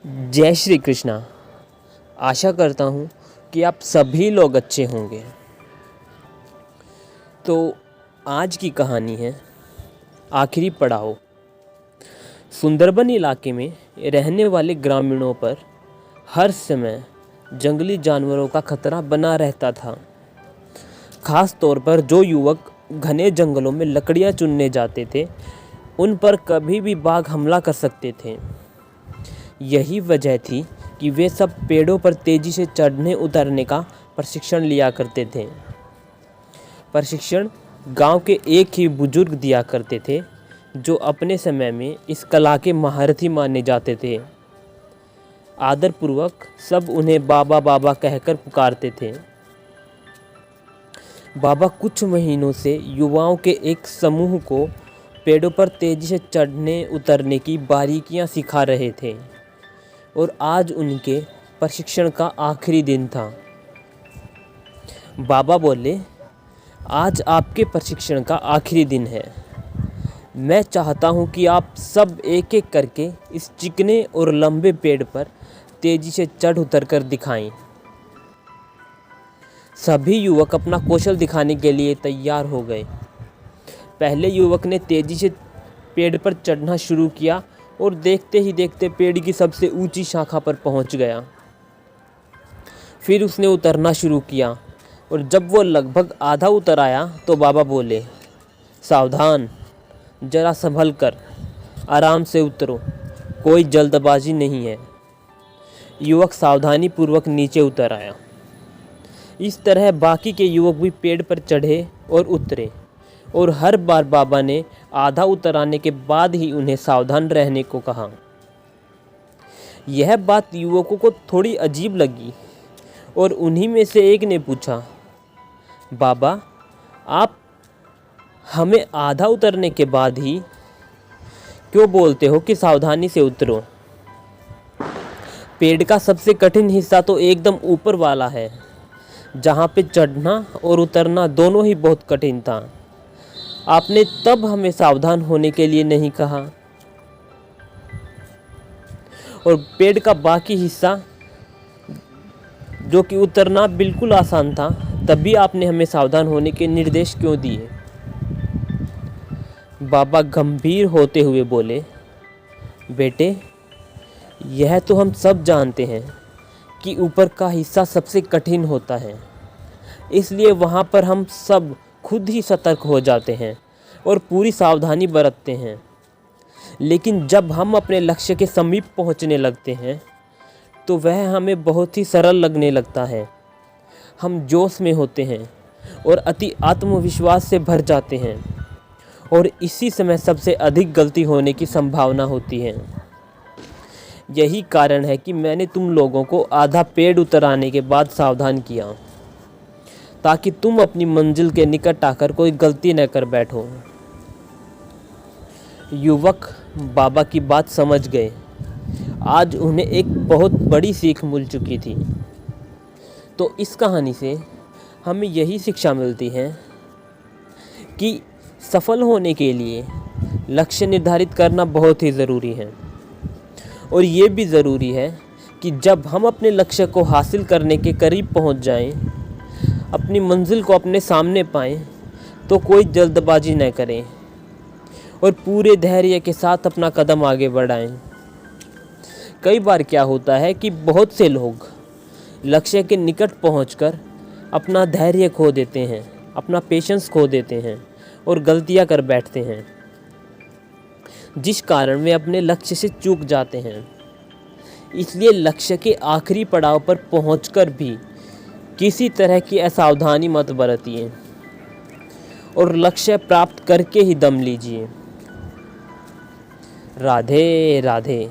जय श्री कृष्णा। आशा करता हूँ कि आप सभी लोग अच्छे होंगे। तो आज की कहानी है आखिरी पड़ाव। सुंदरबन इलाके में रहने वाले ग्रामीणों पर हर समय जंगली जानवरों का खतरा बना रहता था। खास तौर पर जो युवक घने जंगलों में लकड़ियाँ चुनने जाते थे, उन पर कभी भी बाघ हमला कर सकते थे। यही वजह थी कि वे सब पेड़ों पर तेजी से चढ़ने उतरने का प्रशिक्षण लिया करते थे। प्रशिक्षण गांव के एक ही बुजुर्ग दिया करते थे, जो अपने समय में इस कला के महारथी माने जाते थे। आदरपूर्वक सब उन्हें बाबा बाबा कहकर पुकारते थे। बाबा कुछ महीनों से युवाओं के एक समूह को पेड़ों पर तेजी से चढ़ने उतरने की बारीकियां सिखा रहे थे और आज उनके प्रशिक्षण का आखिरी दिन था। बाबा बोले, आज आपके प्रशिक्षण का आखिरी दिन है। मैं चाहता हूं कि आप सब एक एक करके इस चिकने और लंबे पेड़ पर तेजी से चढ़ उतर कर दिखाएं। सभी युवक अपना कौशल दिखाने के लिए तैयार हो गए। पहले युवक ने तेजी से पेड़ पर चढ़ना शुरू किया और देखते ही देखते पेड़ की सबसे ऊंची शाखा पर पहुंच गया। फिर उसने उतरना शुरू किया और जब वो लगभग आधा उतर आया तो बाबा बोले, सावधान, जरा संभल कर, आराम से उतरो, कोई जल्दबाजी नहीं है। युवक सावधानी पूर्वक नीचे उतर आया। इस तरह बाकी के युवक भी पेड़ पर चढ़े और उतरे और हर बार बाबा ने आधा उतर आने के बाद ही उन्हें सावधान रहने को कहा। यह बात युवकों को थोड़ी अजीब लगी और उन्हीं में से एक ने पूछा, बाबा, आप हमें आधा उतरने के बाद ही क्यों बोलते हो कि सावधानी से उतरो? पेड़ का सबसे कठिन हिस्सा तो एकदम ऊपर वाला है, जहाँ पे चढ़ना और उतरना दोनों ही बहुत कठिन था। आपने तब हमें सावधान होने के लिए नहीं कहा। और पेड़ का बाकी हिस्सा जो कि उतरना बिल्कुल आसान था, तब भी आपने हमें सावधान होने के निर्देश क्यों दिए? बाबा गंभीर होते हुए बोले, बेटे, यह तो हम सब जानते हैं कि ऊपर का हिस्सा सबसे कठिन होता है, इसलिए वहाँ पर हम सब खुद ही सतर्क हो जाते हैं और पूरी सावधानी बरतते हैं। लेकिन जब हम अपने लक्ष्य के समीप पहुँचने लगते हैं तो वह हमें बहुत ही सरल लगने लगता है। हम जोश में होते हैं और अति आत्मविश्वास से भर जाते हैं और इसी समय सबसे अधिक गलती होने की संभावना होती है। यही कारण है कि मैंने तुम लोगों को आधा पेड़ उतर आने के बाद सावधान किया, ताकि तुम अपनी मंजिल के निकट आकर कोई गलती न कर बैठो। युवक बाबा की बात समझ गए। आज उन्हें एक बहुत बड़ी सीख मिल चुकी थी। तो इस कहानी से हमें यही शिक्षा मिलती है कि सफल होने के लिए लक्ष्य निर्धारित करना बहुत ही ज़रूरी है। और ये भी ज़रूरी है कि जब हम अपने लक्ष्य को हासिल करने के करीब पहुंच जाएं, अपनी मंजिल को अपने सामने पाएं, तो कोई जल्दबाजी न करें और पूरे धैर्य के साथ अपना कदम आगे बढ़ाएं। कई बार क्या होता है कि बहुत से लोग लक्ष्य के निकट पहुंचकर अपना धैर्य खो देते हैं, अपना पेशेंस खो देते हैं और गलतियां कर बैठते हैं, जिस कारण वे अपने लक्ष्य से चूक जाते हैं। इसलिए लक्ष्य के आखिरी पड़ाव पर पहुंचकर भी किसी तरह की असावधानी मत बरतिए और लक्ष्य प्राप्त करके ही दम लीजिए। राधे राधे।